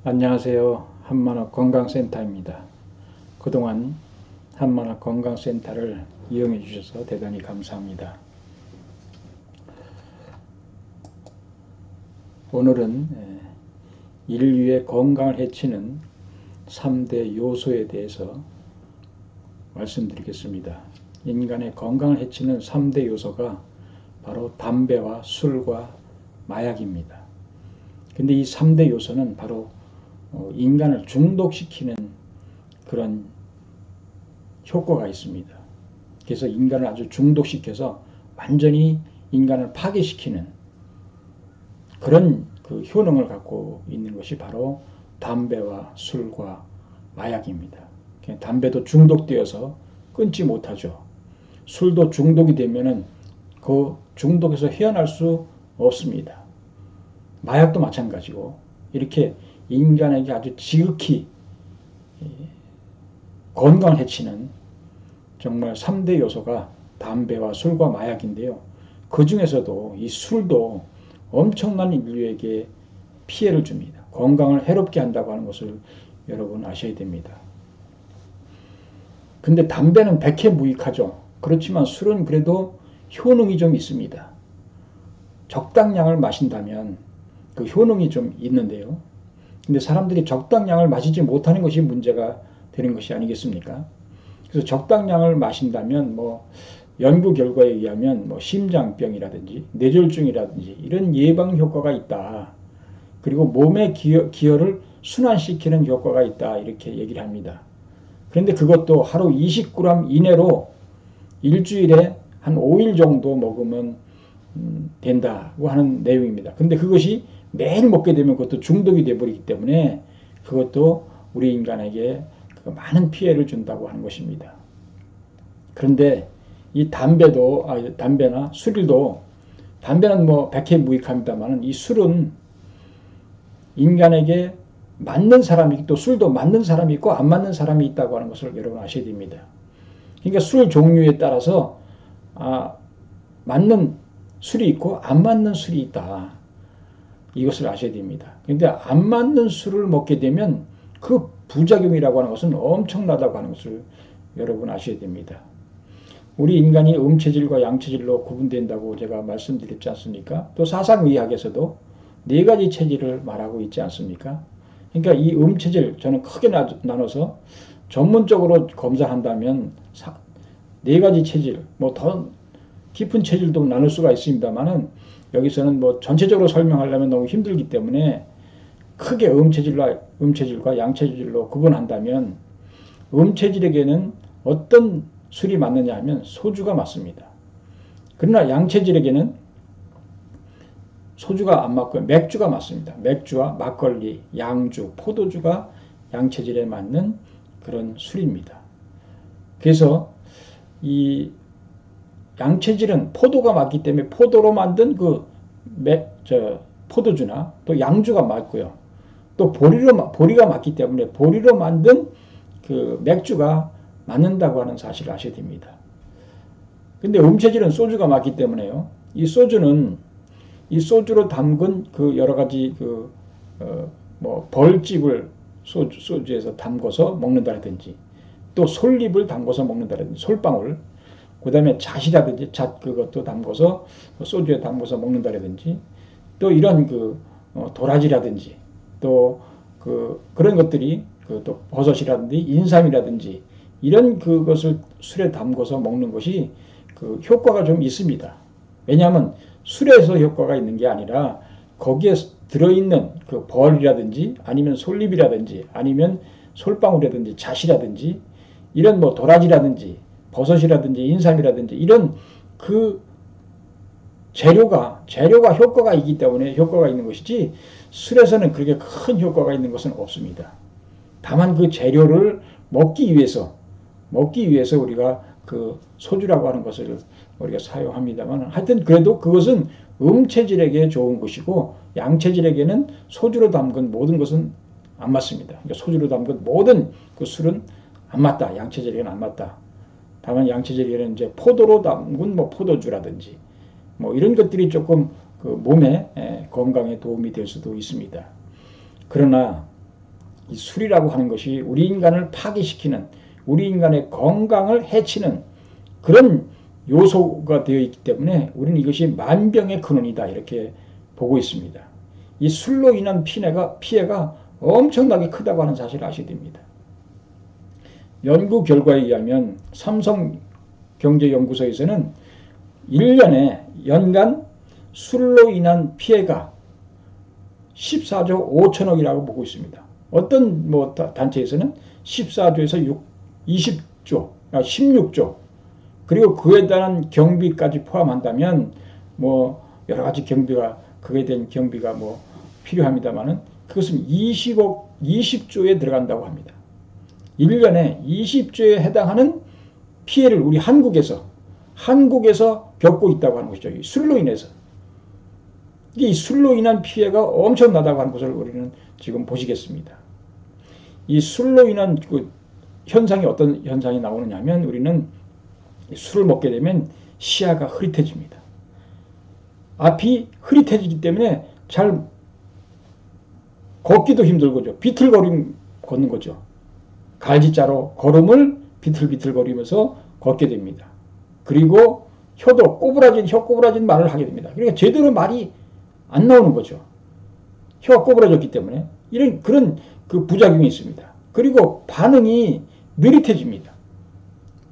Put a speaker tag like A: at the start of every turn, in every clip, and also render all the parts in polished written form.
A: 안녕하세요. 한만학 건강센터입니다. 그동안 한만학 건강센터를 이용해 주셔서 대단히 감사합니다. 오늘은 인류의 건강을 해치는 3대 요소에 대해서 말씀드리겠습니다. 인간의 건강을 해치는 3대 요소가 바로 담배와 술과 마약입니다. 근데 이 3대 요소는 바로 인간을 중독시키는 그런 효과가 있습니다. 그래서 인간을 아주 중독시켜서 완전히 인간을 파괴시키는 그런 그 효능을 갖고 있는 것이 바로 담배와 술과 마약입니다. 담배도 중독되어서 끊지 못하죠. 술도 중독이 되면은 그 중독에서 헤어날 수 없습니다. 마약도 마찬가지고 이렇게 인간에게 아주 지극히 건강을 해치는 정말 3대 요소가 담배와 술과 마약인데요. 그 중에서도 이 술도 엄청난 인류에게 피해를 줍니다. 건강을 해롭게 한다고 하는 것을 여러분 아셔야 됩니다. 근데 담배는 백해무익하죠. 그렇지만 술은 그래도 효능이 좀 있습니다. 적당량을 마신다면 그 효능이 좀 있는데요. 근데 사람들이 적당량을 마시지 못하는 것이 문제가 되는 것이 아니겠습니까? 그래서 적당량을 마신다면 연구 결과에 의하면 심장병이라든지 뇌졸중이라든지 이런 예방 효과가 있다. 그리고 몸의 기혈을 순환시키는 효과가 있다. 이렇게 얘기를 합니다. 그런데 그것도 하루 20g 이내로 일주일에 한 5일 정도 먹으면 된다고 하는 내용입니다. 근데 그것이 매일 먹게 되면 그것도 중독이 되어버리기 때문에 그것도 우리 인간에게 많은 피해를 준다고 하는 것입니다. 그런데 이 담배나 술도 담배는 백해무익합니다만 이 술은 인간에게 맞는 사람이 있고 또 술도 맞는 사람이 있고 안 맞는 사람이 있다고 하는 것을 여러분 아셔야 됩니다. 그러니까 술 종류에 따라서 맞는 술이 있고 안 맞는 술이 있다. 이것을 아셔야 됩니다. 그런데 안 맞는 술을 먹게 되면 그 부작용이라고 하는 것은 엄청나다고 하는 것을 여러분 아셔야 됩니다. 우리 인간이 음체질과 양체질로 구분된다고 제가 말씀드렸지 않습니까? 또 사상의학에서도 4가지 체질을 말하고 있지 않습니까? 그러니까 이 음체질 저는 크게 나눠서 전문적으로 검사한다면 4가지 체질, 더 깊은 체질도 나눌 수가 있습니다만은 여기서는 전체적으로 설명하려면 너무 힘들기 때문에 크게 음체질과 양체질로 구분한다면 음체질에게는 어떤 술이 맞느냐 하면 소주가 맞습니다. 그러나 양체질에게는 소주가 안 맞고요. 맥주가 맞습니다. 맥주와 막걸리, 양주, 포도주가 양체질에 맞는 그런 술입니다. 그래서 이 양체질은 포도가 맞기 때문에 포도로 만든 포도주나 또 양주가 맞고요. 또 보리가 맞기 때문에 보리로 만든 그 맥주가 맞는다고 하는 사실을 아셔야 됩니다. 근데 음체질은 소주가 맞기 때문에요. 이 소주는 이 소주로 담근 그 여러 가지 벌집을 소주에서 담궈서 먹는다든지 또 솔잎을 담궈서 먹는다든지 솔방울 그 다음에 잣이라든지 그것도 담궈서 소주에 담궈서 먹는다든지 또 이런 도라지라든지 또 그런 것들이 또 버섯이라든지 인삼이라든지 이런 그것을 술에 담궈서 먹는 것이 효과가 좀 있습니다. 왜냐하면 술에서 효과가 있는 게 아니라 거기에 들어있는 그 벌이라든지 아니면 솔잎이라든지 아니면 솔방울이라든지 잣이라든지 이런 도라지라든지 버섯이라든지 인삼이라든지 이런 그 재료가 효과가 있기 때문에 효과가 있는 것이지 술에서는 그렇게 큰 효과가 있는 것은 없습니다. 다만 그 재료를 먹기 위해서 우리가 그 소주라고 하는 것을 우리가 사용합니다만 하여튼 그래도 그것은 음체질에게 좋은 것이고 양체질에게는 소주로 담근 모든 것은 안 맞습니다. 그러니까 소주로 담근 모든 그 술은 안 맞다. 양체질에게는 안 맞다. 다만 양체질에게는 이제 포도로 담근 포도주라든지 이런 것들이 조금 그 몸의 건강에 도움이 될 수도 있습니다. 그러나 이 술이라고 하는 것이 우리 인간을 파괴시키는, 우리 인간의 건강을 해치는 그런 요소가 되어 있기 때문에 우리는 이것이 만병의 근원이다 이렇게 보고 있습니다. 이 술로 인한 피해가 엄청나게 크다고 하는 사실을 아셔야 됩니다. 연구 결과에 의하면 삼성경제연구소에서는 1년에 연간 술로 인한 피해가 14조 5천억이라고 보고 있습니다. 어떤 단체에서는 14조에서 20조, 16조, 그리고 그에 대한 경비까지 포함한다면 여러 가지 경비가, 그에 대한 경비가 필요합니다만은 그것은 20조에 들어간다고 합니다. 1년에 20조에 해당하는 피해를 우리 한국에서 겪고 있다고 하는 것이죠. 이 술로 인해서. 이 술로 인한 피해가 엄청나다고 하는 것을 우리는 지금 보시겠습니다. 이 술로 인한 그 현상이 어떤 현상이 나오느냐 하면 우리는 술을 먹게 되면 시야가 흐릿해집니다. 앞이 흐릿해지기 때문에 잘 걷기도 힘들고죠. 비틀거림 걷는 거죠. 갈지자로 걸음을 비틀비틀거리면서 걷게 됩니다. 그리고 혀 꼬부라진 말을 하게 됩니다. 그러니까 제대로 말이 안 나오는 거죠. 혀가 꼬부라졌기 때문에 그런 그 부작용이 있습니다. 그리고 반응이 느릿해집니다.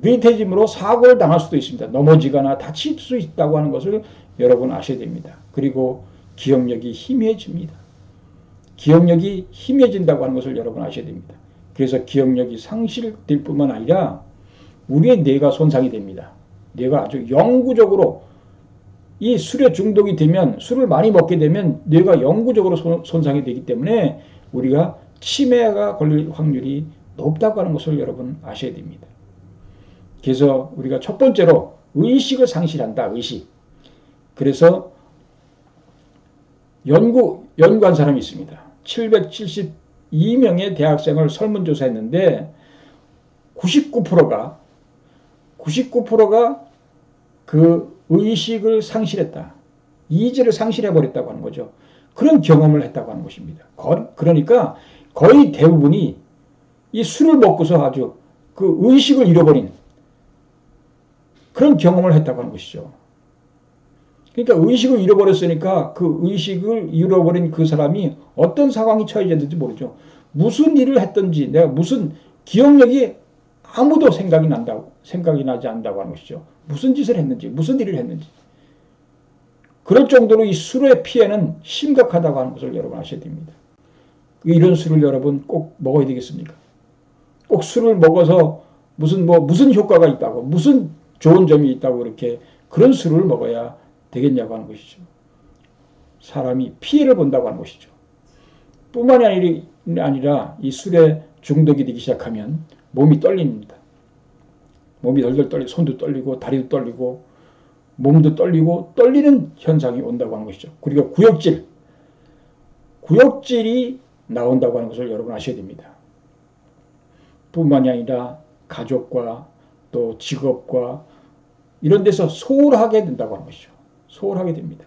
A: 느릿해짐으로 사고를 당할 수도 있습니다. 넘어지거나 다칠 수 있다고 하는 것을 여러분 아셔야 됩니다. 그리고 기억력이 희미해집니다. 기억력이 희미해진다고 하는 것을 여러분 아셔야 됩니다. 그래서 기억력이 상실될 뿐만 아니라 우리의 뇌가 손상이 됩니다. 뇌가 아주 영구적으로 이 술에 중독이 되면, 술을 많이 먹게 되면 뇌가 영구적으로 손상이 되기 때문에 우리가 치매가 걸릴 확률이 높다고 하는 것을 여러분 아셔야 됩니다. 그래서 우리가 첫 번째로 의식을 상실한다. 의식. 그래서 연구한 사람이 있습니다. 772명의 대학생을 설문조사했는데 99%가 그 의식을 상실했다. 이지를 상실해버렸다고 하는 거죠. 그런 경험을 했다고 하는 것입니다. 그러니까 거의 대부분이 이 술을 먹고서 아주 그 의식을 잃어버린 그런 경험을 했다고 하는 것이죠. 그러니까 의식을 잃어버렸으니까 그 의식을 잃어버린 그 사람이 어떤 상황이 처해졌는지 모르죠. 무슨 일을 했든지 내가 무슨 기억력이 아무도 생각이 나지 않는다고 하는 것이죠. 무슨 짓을 했는지, 무슨 일을 했는지. 그럴 정도로 이 술의 피해는 심각하다고 하는 것을 여러분 아셔야 됩니다. 이런 술을 여러분 꼭 먹어야 되겠습니까? 꼭 술을 먹어서 무슨 효과가 있다고, 무슨 좋은 점이 있다고 그런 술을 먹어야 되겠냐고 하는 것이죠. 사람이 피해를 본다고 하는 것이죠. 뿐만이 아니라 이 술에 중독이 되기 시작하면 몸이 떨립니다. 몸이 덜덜 떨리고 손도 떨리고 다리도 떨리고 몸도 떨리고 떨리는 현상이 온다고 하는 것이죠. 그리고 구역질이 나온다고 하는 것을 여러분 아셔야 됩니다. 뿐만이 아니라 가족과 또 직업과 이런 데서 소홀하게 된다고 하는 것이죠. 소홀하게 됩니다.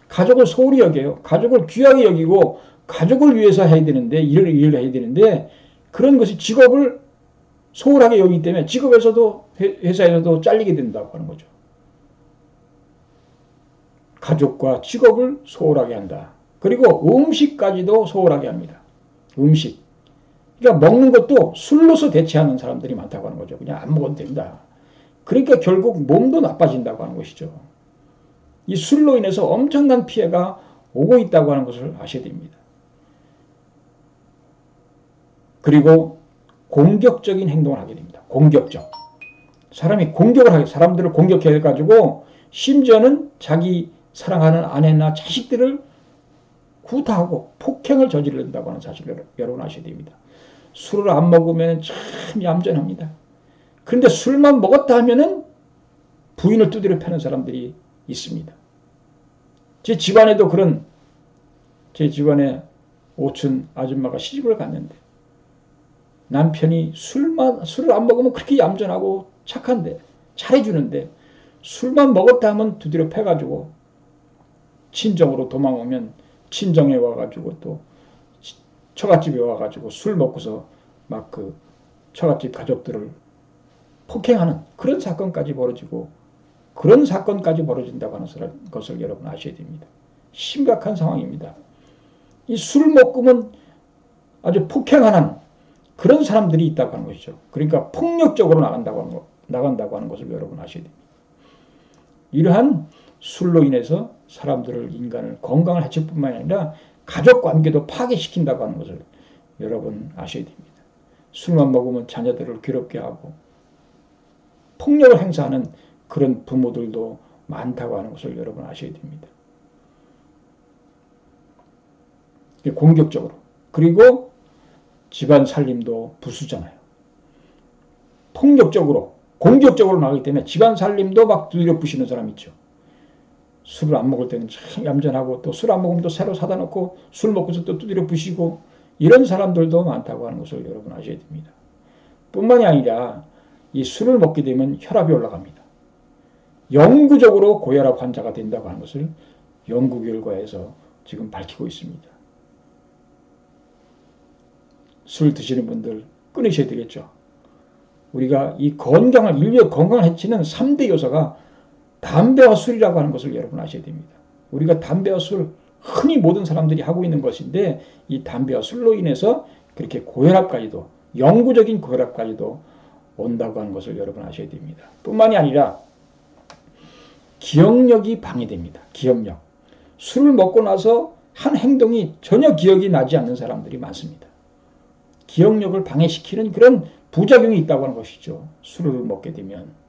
A: 가족을 소홀히 여겨요. 가족을 귀하게 여기고 가족을 위해서 해야 되는데 일을 해야 되는데 그런 것이 직업을 소홀하게 여기기 때문에 직업에서도 회사에서도 잘리게 된다고 하는 거죠. 가족과 직업을 소홀하게 한다. 그리고 음식까지도 소홀하게 합니다. 음식. 그러니까 먹는 것도 술로서 대체하는 사람들이 많다고 하는 거죠. 그냥 안 먹어도 된다. 그러니까 결국 몸도 나빠진다고 하는 것이죠. 이 술로 인해서 엄청난 피해가 오고 있다고 하는 것을 아셔야 됩니다. 그리고 공격적인 행동을 하게 됩니다. 공격적. 사람들을 공격해가지고 심지어는 자기 사랑하는 아내나 자식들을 구타하고 폭행을 저지른다고 하는 사실을 여러분 아셔야 됩니다. 술을 안 먹으면 참 얌전합니다. 그런데 술만 먹었다 하면은 부인을 두드려 패는 사람들이 있습니다. 제 집안에 오촌 아줌마가 시집을 갔는데 남편이 술을 안 먹으면 그렇게 얌전하고 착한데 잘해주는데 술만 먹었다 하면 두드려 패가지고 친정으로 도망오면 친정에 와가지고 또 처갓집에 와가지고 술 먹고서 막 그 처갓집 가족들을 폭행하는 그런 사건까지 벌어지고 그런 사건까지 벌어진다고 하는 것을 여러분 아셔야 됩니다. 심각한 상황입니다. 이 술 먹으면 아주 폭행하는 그런 사람들이 있다고 하는 것이죠. 그러니까 폭력적으로 나간다고 하는 것을 여러분 아셔야 됩니다. 이러한 술로 인해서 인간을 건강을 해칠 뿐만 아니라 가족 관계도 파괴시킨다고 하는 것을 여러분 아셔야 됩니다. 술만 먹으면 자녀들을 괴롭게 하고 폭력을 행사하는 그런 부모들도 많다고 하는 것을 여러분 아셔야 됩니다. 공격적으로. 그리고 집안 살림도 부수잖아요. 폭력적으로, 공격적으로 나가기 때문에 집안 살림도 막 두드려 부시는 사람 있죠. 술을 안 먹을 때는 참 얌전하고 또 술 안 먹으면 또 새로 사다 놓고 술 먹고서 또 두드려 부시고 이런 사람들도 많다고 하는 것을 여러분 아셔야 됩니다. 뿐만이 아니라 이 술을 먹게 되면 혈압이 올라갑니다. 영구적으로 고혈압 환자가 된다고 하는 것을 연구 결과에서 지금 밝히고 있습니다. 술 드시는 분들 끊으셔야 되겠죠. 우리가 이 인류의 건강을 해치는 3대 요소가 담배와 술이라고 하는 것을 여러분 아셔야 됩니다. 우리가 담배와 술, 흔히 모든 사람들이 하고 있는 것인데 이 담배와 술로 인해서 그렇게 고혈압까지도, 영구적인 고혈압까지도 온다고 하는 것을 여러분 아셔야 됩니다. 뿐만이 아니라 기억력이 방해됩니다. 기억력. 술을 먹고 나서 한 행동이 전혀 기억이 나지 않는 사람들이 많습니다. 기억력을 방해시키는 그런 부작용이 있다고 하는 것이죠. 술을 먹게 되면.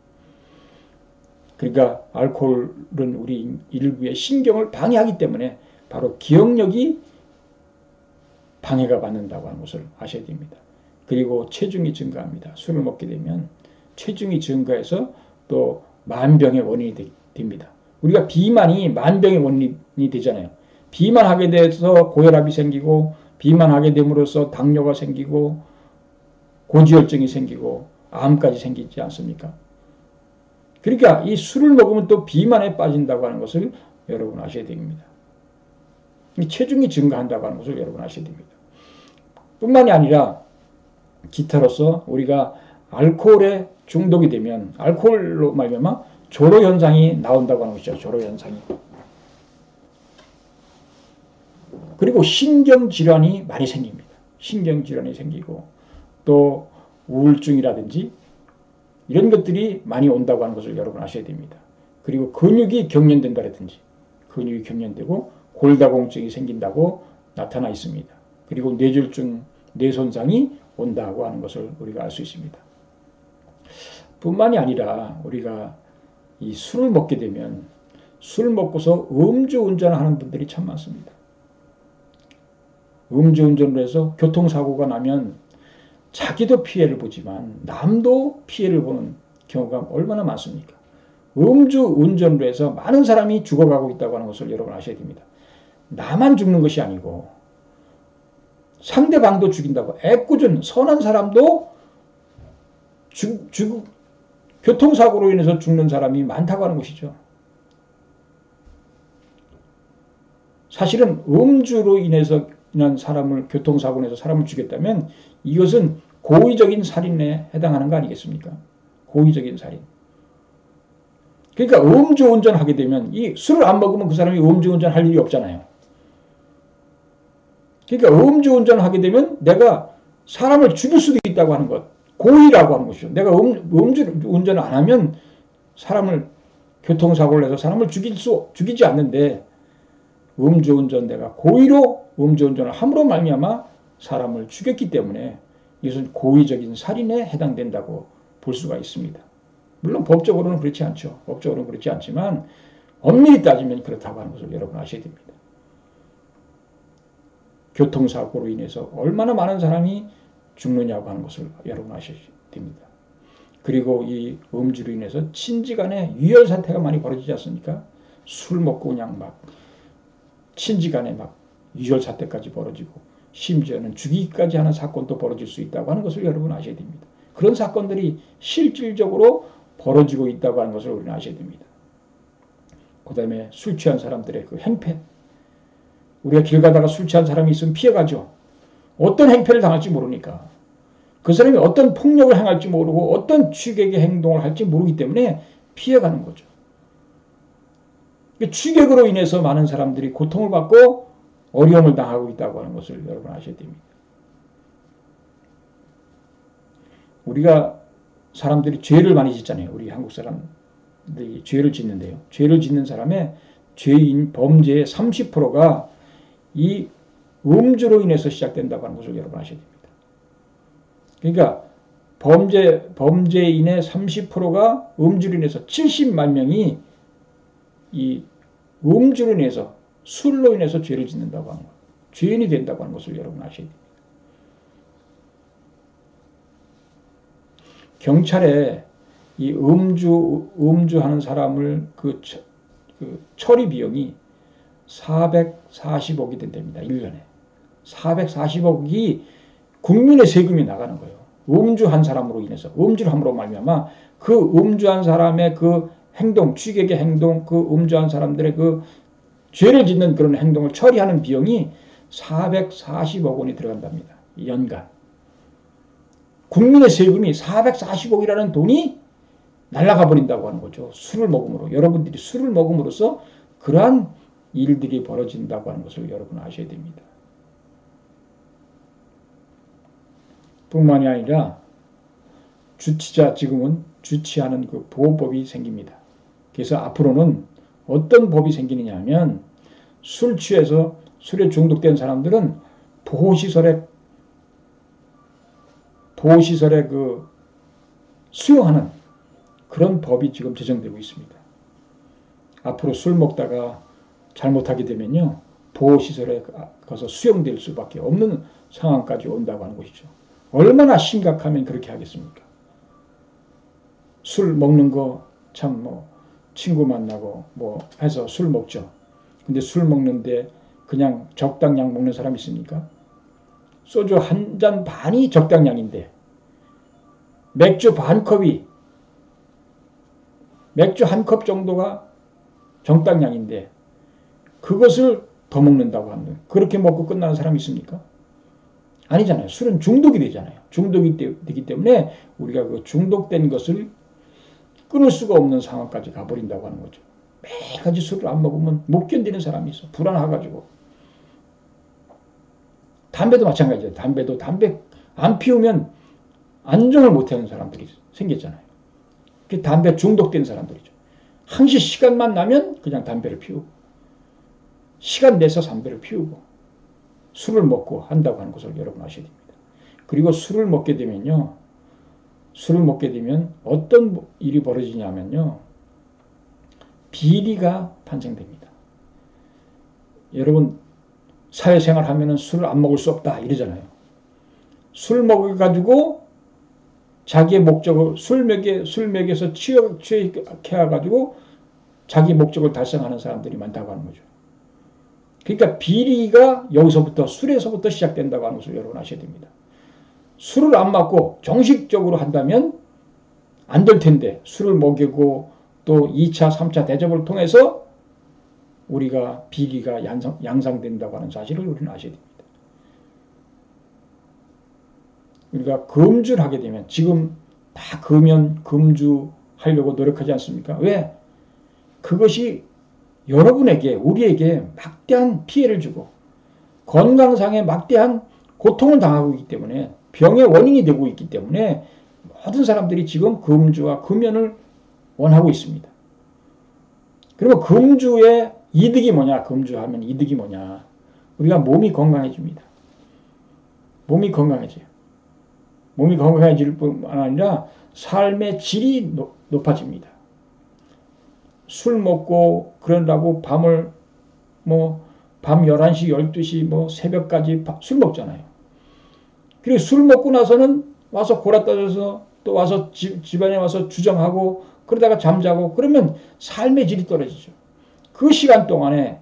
A: 그러니까 알코올은 우리 일부의 신경을 방해하기 때문에 바로 기억력이 방해가 받는다고 하는 것을 아셔야 됩니다. 그리고 체중이 증가합니다. 술을 먹게 되면 체중이 증가해서 또 만병의 원인이 됩니다. 우리가 비만이 만병의 원인이 되잖아요. 비만하게 돼서 고혈압이 생기고 비만하게 됨으로써 당뇨가 생기고 고지혈증이 생기고 암까지 생기지 않습니까? 그러니까 이 술을 먹으면 또 비만에 빠진다고 하는 것을 여러분 아셔야 됩니다. 체중이 증가한다고 하는 것을 여러분 아셔야 됩니다. 뿐만이 아니라 기타로서 우리가 알코올에 중독이 되면 알코올로 말미암아 조로 현상이 나온다고 하는 것이죠. 조로 현상이. 그리고 신경질환이 많이 생깁니다. 신경질환이 생기고 또 우울증이라든지 이런 것들이 많이 온다고 하는 것을 여러분 아셔야 됩니다. 그리고 근육이 경련된다든지 근육이 경련되고 골다공증이 생긴다고 나타나 있습니다. 그리고 뇌졸중, 뇌손상이 온다고 하는 것을 우리가 알 수 있습니다. 뿐만이 아니라 우리가 이 술을 먹게 되면 술 먹고서 음주운전하는 분들이 참 많습니다. 음주운전을 해서 교통사고가 나면 자기도 피해를 보지만 남도 피해를 보는 경우가 얼마나 많습니까? 음주운전으로 해서 많은 사람이 죽어가고 있다고 하는 것을 여러분 아셔야 됩니다. 나만 죽는 것이 아니고 상대방도 죽인다고 애꿎은 선한 사람도 교통사고로 인해서 죽는 사람이 많다고 하는 것이죠. 사실은 음주로 인해서 교통사고로 인해서 사람을 죽였다면 이것은 고의적인 살인에 해당하는 거 아니겠습니까? 고의적인 살인. 그러니까 음주운전하게 되면 이 술을 안 먹으면 그 사람이 음주운전 할 일이 없잖아요. 그러니까 음주운전하게 되면 내가 사람을 죽일 수도 있다고 하는 것. 고의라고 하는 것이죠. 내가 음주운전을 안 하면 사람을 교통사고를 해서 사람을 죽이지 않는데 음주운전 내가 고의로 음주운전을 함으로 말미암아 사람을 죽였기 때문에 이것은 고의적인 살인에 해당된다고 볼 수가 있습니다. 물론 법적으로는 그렇지 않죠. 법적으로는 그렇지 않지만 엄밀히 따지면 그렇다고 하는 것을 여러분 아셔야 됩니다. 교통사고로 인해서 얼마나 많은 사람이 죽느냐고 하는 것을 여러분 아셔야 됩니다. 그리고 이 음주로 인해서 친지간에 유혈 사태가 많이 벌어지지 않습니까? 술 먹고 그냥 막 친지간에 막 유혈 사태까지 벌어지고 심지어는 죽이기까지 하는 사건도 벌어질 수 있다고 하는 것을 여러분 아셔야 됩니다. 그런 사건들이 실질적으로 벌어지고 있다고 하는 것을 우리는 아셔야 됩니다. 그 다음에 술 취한 사람들의 그 행패. 우리가 길 가다가 술 취한 사람이 있으면 피해가죠. 어떤 행패를 당할지 모르니까. 그 사람이 어떤 폭력을 행할지 모르고 어떤 취객의 행동을 할지 모르기 때문에 피해가는 거죠. 취객으로 인해서 많은 사람들이 고통을 받고 어려움을 당하고 있다고 하는 것을 여러분 아셔야 됩니다. 우리가 사람들이 죄를 많이 짓잖아요. 우리 한국 사람들이 죄를 짓는데요. 죄를 짓는 사람의 죄인 범죄의 30%가 이 음주로 인해서 시작된다고 하는 것을 여러분 아셔야 됩니다. 그러니까 범죄인의 30%가 음주로 인해서 70만 명이 이 음주로 인해서 술로 인해서 죄를 짓는다고 하는 것, 죄인이 된다고 하는 것을 여러분 아셔야 됩니다. 경찰에 이 음주하는 사람을 그 처리 비용이 440억이 된답니다. 1년에. 440억이 국민의 세금이 나가는 거예요. 음주한 사람으로 인해서. 음주를 함으로 말미암아 그 음주한 사람의 그 행동, 취객의 행동, 그 음주한 사람들의 그 죄를 짓는 그런 행동을 처리하는 비용이 440억 원이 들어간답니다. 연간. 국민의 세금이 440억이라는 돈이 날아가 버린다고 하는 거죠. 술을 먹음으로. 여러분들이 술을 먹음으로써 그러한 일들이 벌어진다고 하는 것을 여러분 아셔야 됩니다. 뿐만이 아니라 지금은 주치하는 그 보호법이 생깁니다. 그래서 앞으로는 어떤 법이 생기느냐 하면 술 취해서 술에 중독된 사람들은 보호시설에 그 수용하는 그런 법이 지금 제정되고 있습니다. 앞으로 술 먹다가 잘못하게 되면요, 보호시설에 가서 수용될 수밖에 없는 상황까지 온다고 하는 것이죠. 얼마나 심각하면 그렇게 하겠습니까? 술 먹는 거 참 친구 만나고 해서 술 먹죠. 근데 술 먹는데 그냥 적당량 먹는 사람 있습니까? 소주 한 잔 반이 적당량인데 맥주 한 컵 정도가 정당량인데 그것을 더 먹는다고 하는, 그렇게 먹고 끝나는 사람이 있습니까? 아니잖아요. 술은 중독이 되잖아요. 중독이 되기 때문에 우리가 그 중독된 것을 끊을 수가 없는 상황까지 가버린다고 하는 거죠. 매가지 술을 안 먹으면 못 견디는 사람이 있어. 불안해가지고. 담배도 마찬가지예요. 담배 안 피우면 안정을 못하는 사람들이 생겼잖아요. 그게 담배 중독된 사람들이죠. 항시 시간만 나면 그냥 담배를 피우고, 시간 내서 담배를 피우고, 술을 먹고 한다고 하는 것을 여러분 아셔야 됩니다. 그리고 술을 먹게 되면 어떤 일이 벌어지냐면요, 비리가 발생됩니다. 여러분 사회생활 하면은 술을 안 먹을 수 없다 이러잖아요. 술 먹어가지고 자기의 목적을 술맥에서 취해가지고 자기 목적을 달성하는 사람들이 많다고 하는 거죠. 그러니까 비리가 여기서부터, 술에서부터 시작된다고 하는 것을 여러분 아셔야 됩니다. 술을 안 먹고 정식적으로 한다면 안 될 텐데, 술을 먹이고 또 2차, 3차 대접을 통해서 우리가 비리가 양상된다고 하는 사실을 우리는 아셔야 됩니다. 우리가 금주를 하게 되면, 지금 다 금주하려고 노력하지 않습니까? 왜? 그것이 여러분에게, 우리에게 막대한 피해를 주고 건강상에 막대한 고통을 당하고 있기 때문에, 병의 원인이 되고 있기 때문에 모든 사람들이 지금 금주와 금연을 원하고 있습니다. 그리고 금주의 이득이 뭐냐? 금주하면 이득이 뭐냐? 우리가 몸이 건강해집니다. 몸이 건강해져요. 몸이 건강해질 뿐만 아니라 삶의 질이 높아집니다. 술 먹고 그런다고 밤 11시, 12시, 새벽까지 술 먹잖아요. 그리고 술 먹고 나서는 와서 골아 떠져서 또 와서 집안에 와서 주정하고 그러다가 잠자고, 그러면 삶의 질이 떨어지죠. 그 시간 동안에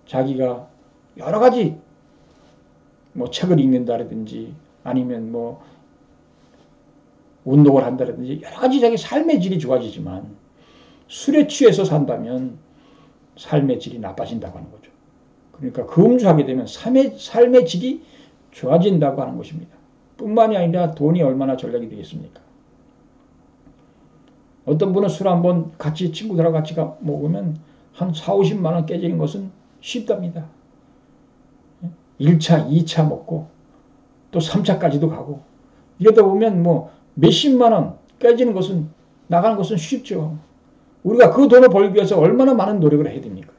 A: 자기가 여러 가지 책을 읽는다든지 아니면 운동을 한다든지 여러 가지 자기 삶의 질이 좋아지지만, 술에 취해서 산다면 삶의 질이 나빠진다고 하는 거죠. 그러니까 금주하게 되면 삶의 질이 좋아진다고 하는 것입니다. 뿐만이 아니라 돈이 얼마나 전략이 되겠습니까? 어떤 분은 술 한번 같이 친구들하고 같이 먹으면 한 4, 50만 원 깨지는 것은 쉽답니다. 1차, 2차 먹고 또 3차까지도 가고 이러다 보면 뭐 몇십만 원 깨지는 것은 나가는 것은 쉽죠. 우리가 그 돈을 벌기 위해서 얼마나 많은 노력을 해야 됩니까?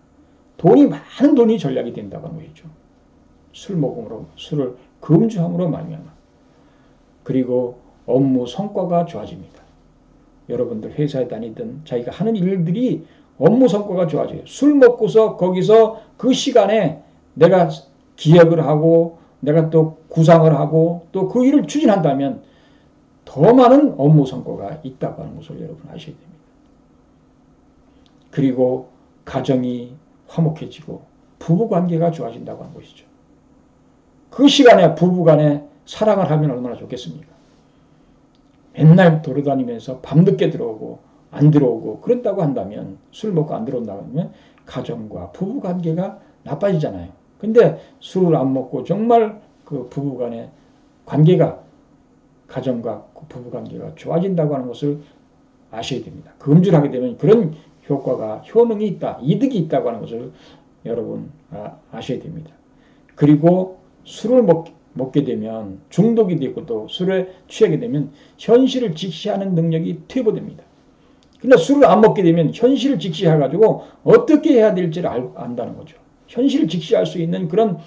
A: 많은 돈이 전략이 된다고 하는 것이죠. 술 먹음으로, 술을 금주함으로 말미암아. 그리고 업무 성과가 좋아집니다. 여러분들 회사에 다니든 자기가 하는 일들이 업무 성과가 좋아져요. 술 먹고서 거기서 그 시간에 내가 기획을 하고 내가 또 구상을 하고 또 그 일을 추진한다면 더 많은 업무 성과가 있다고 하는 것을 여러분 아셔야 됩니다. 그리고 가정이 화목해지고 부부관계가 좋아진다고 하는 것이죠. 그 시간에 부부간에 사랑을 하면 얼마나 좋겠습니까? 맨날 돌아다니면서 밤늦게 들어오고 안 들어오고 그런다고 한다면 술 먹고 안 들어온다고 하면 가정과 부부관계가 나빠지잖아요. 근데 술을 안 먹고 정말 그 부부간의 관계가 가정과 부부관계가 좋아진다고 하는 것을 아셔야 됩니다. 금주를 하게 되면 그런 효과가 효능이 있다, 이득이 있다고 하는 것을 여러분 아셔야 됩니다. 그리고 술을 먹게 되면 중독이 되고 또 술에 취하게 되면 현실을 직시하는 능력이 퇴보됩니다. 그러나 술을 안 먹게 되면 현실을 직시해가지고 어떻게 해야 될지를 안다는 거죠. 현실을 직시할 수 있는 그런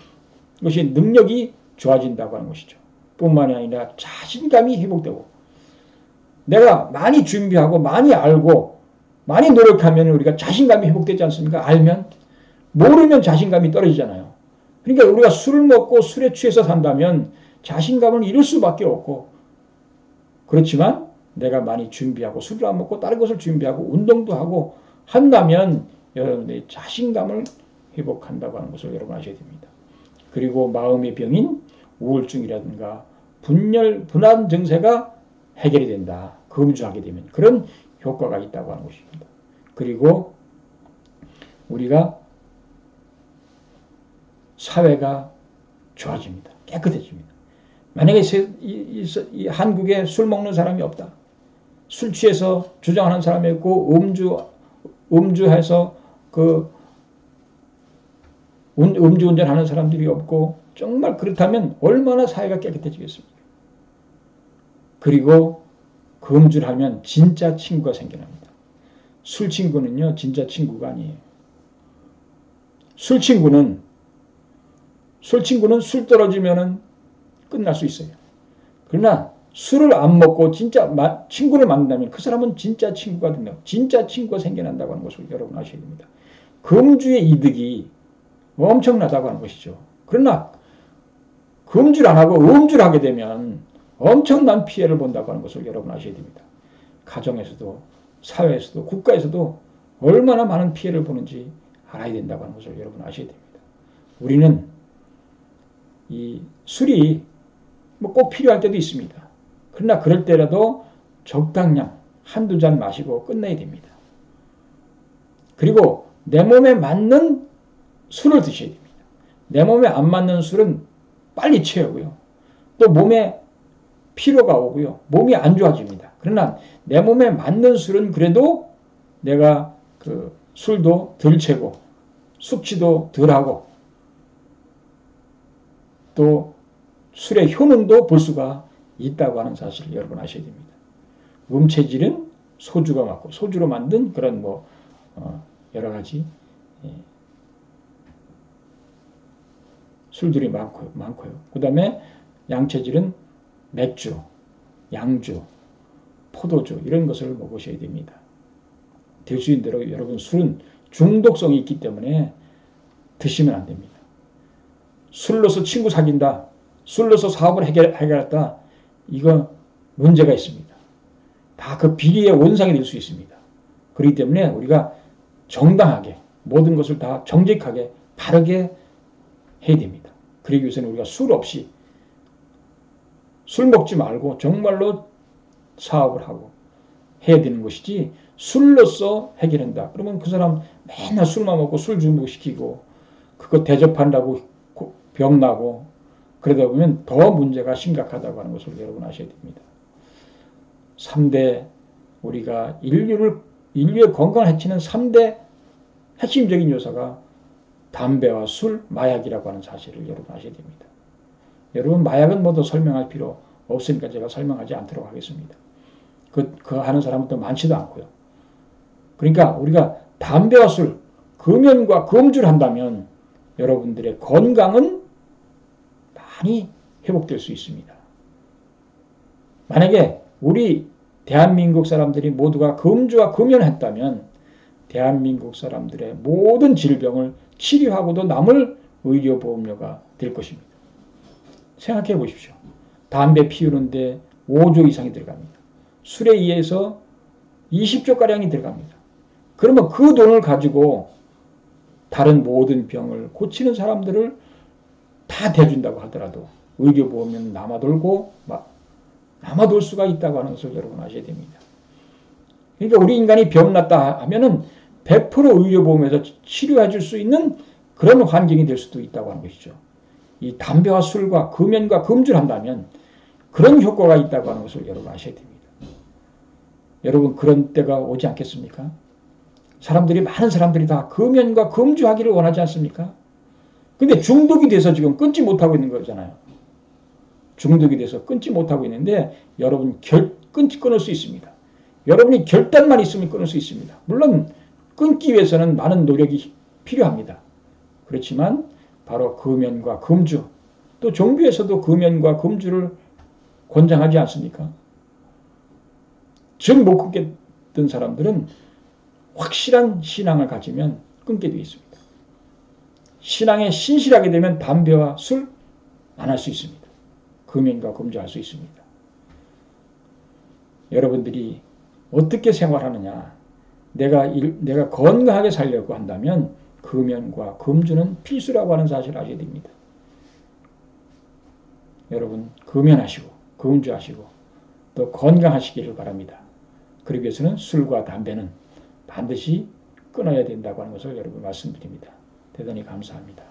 A: 것이 능력이 좋아진다고 하는 것이죠. 뿐만이 아니라 자신감이 회복되고 내가 많이 준비하고 많이 알고 많이 노력하면 우리가 자신감이 회복되지 않습니까? 알면 모르면 자신감이 떨어지잖아요. 그러니까 우리가 술을 먹고 술에 취해서 산다면 자신감을 잃을 수밖에 없고 그렇지만 내가 많이 준비하고 술을 안 먹고 다른 것을 준비하고 운동도 하고 한다면 여러분들이 자신감을 회복한다고 하는 것을 여러분 아셔야 됩니다. 그리고 마음의 병인 우울증이라든가 분한 증세가 해결이 된다. 금주하게 되면 그런 효과가 있다고 하는 것입니다. 그리고 우리가 사회가 좋아집니다. 깨끗해집니다. 만약에 이 한국에 술 먹는 사람이 없다. 술 취해서 주장하는 사람이 있고 음주해서 음주운전하는 사람들이 없고 정말 그렇다면 얼마나 사회가 깨끗해지겠습니까? 그리고 금주를 하면 진짜 친구가 생겨납니다. 술 친구는요 진짜 친구가 아니에요. 술 친구는 술 떨어지면은 끝날 수 있어요. 그러나 술을 안 먹고 진짜 친구를 만난다면 그 사람은 진짜 친구가 된다. 진짜 친구가 생겨난다고 하는 것을 여러분 아셔야 됩니다. 금주의 이득이 엄청나다고 하는 것이죠. 그러나 금주를 안 하고 음주를 하게 되면 엄청난 피해를 본다고 하는 것을 여러분 아셔야 됩니다. 가정에서도 사회에서도 국가에서도 얼마나 많은 피해를 보는지 알아야 된다고 하는 것을 여러분 아셔야 됩니다. 우리는 이 술이 꼭 필요할 때도 있습니다. 그러나 그럴 때라도 적당량 한두 잔 마시고 끝내야 됩니다. 그리고 내 몸에 맞는 술을 드셔야 됩니다. 내 몸에 안 맞는 술은 빨리 취하고요. 또 몸에 피로가 오고요. 몸이 안 좋아집니다. 그러나 내 몸에 맞는 술은 그래도 내가 술도 덜 채고 숙취도 덜하고 또 술의 효능도 볼 수가 있다고 하는 사실을 여러분 아셔야 됩니다. 음체질은 소주가 맞고 소주로 만든 그런 여러 가지 술들이 많고요. 그 다음에 양체질은 맥주, 양주, 포도주 이런 것을 먹으셔야 됩니다. 될 수 있는 대로 여러분 술은 중독성이 있기 때문에 드시면 안 됩니다. 술로서 친구 사귄다. 술로서 사업을 해결했다. 이거 문제가 있습니다. 다 그 비리의 원상이 될 수 있습니다. 그렇기 때문에 우리가 정당하게 모든 것을 다 정직하게 바르게 해야 됩니다. 그러기 위해서는 우리가 술 없이 술 먹지 말고 정말로 사업을 하고 해야 되는 것이지 술로서 해결한다. 그러면 그 사람 맨날 술만 먹고 술 중독시키고 그거 대접한다고 병나고 그러다 보면 더 문제가 심각하다고 하는 것을 여러분 아셔야 됩니다. 3대 우리가 인류의 건강을 해치는 3대 핵심적인 요소가 담배와 술, 마약이라고 하는 사실을 여러분 아셔야 됩니다. 여러분 마약은 모두 설명할 필요 없으니까 제가 설명하지 않도록 하겠습니다. 그 하는 사람도 많지도 않고요. 그러니까 우리가 담배와 술, 금연과 금주를 한다면 여러분들의 건강은 많이 회복될 수 있습니다. 만약에 우리 대한민국 사람들이 모두가 금주와 금연을 했다면 대한민국 사람들의 모든 질병을 치료하고도 남을 의료보험료가 될 것입니다. 생각해 보십시오. 담배 피우는데 5조 이상이 들어갑니다. 술에 의해서 20조가량이 들어갑니다. 그러면 그 돈을 가지고 다른 모든 병을 고치는 사람들을 다 대준다고 하더라도 의료보험료는 남아돌 수가 있다고 하는 것을 여러분 아셔야 됩니다. 그러니까 우리 인간이 병 났다 하면은 100% 의료보험에서 치료해 줄 수 있는 그런 환경이 될 수도 있다고 하는 것이죠. 이 담배와 술과 금연과 금주를 한다면 그런 효과가 있다고 하는 것을 여러분 아셔야 됩니다. 여러분 그런 때가 오지 않겠습니까? 많은 사람들이 다 금연과 금주하기를 원하지 않습니까? 근데 중독이 돼서 지금 끊지 못하고 있는 거잖아요. 중독이 돼서 끊지 못하고 있는데 여러분 끊을 수 있습니다. 여러분이 결단만 있으면 끊을 수 있습니다. 물론 끊기 위해서는 많은 노력이 필요합니다. 그렇지만 바로 금연과 금주, 또 종교에서도 금연과 금주를 권장하지 않습니까? 즉 못 끊겠던 사람들은 확실한 신앙을 가지면 끊게 되어 있습니다. 신앙에 신실하게 되면 담배와 술 안 할 수 있습니다. 금연과 금주할 수 있습니다. 여러분들이 어떻게 생활하느냐, 내가 건강하게 살려고 한다면 금연과 금주는 필수라고 하는 사실을 아셔야 됩니다. 여러분 금연하시고 금주하시고 또 건강하시기를 바랍니다. 그러기 위해서는 술과 담배는 반드시 끊어야 된다고 하는 것을 여러분 말씀드립니다. 대단히 감사합니다.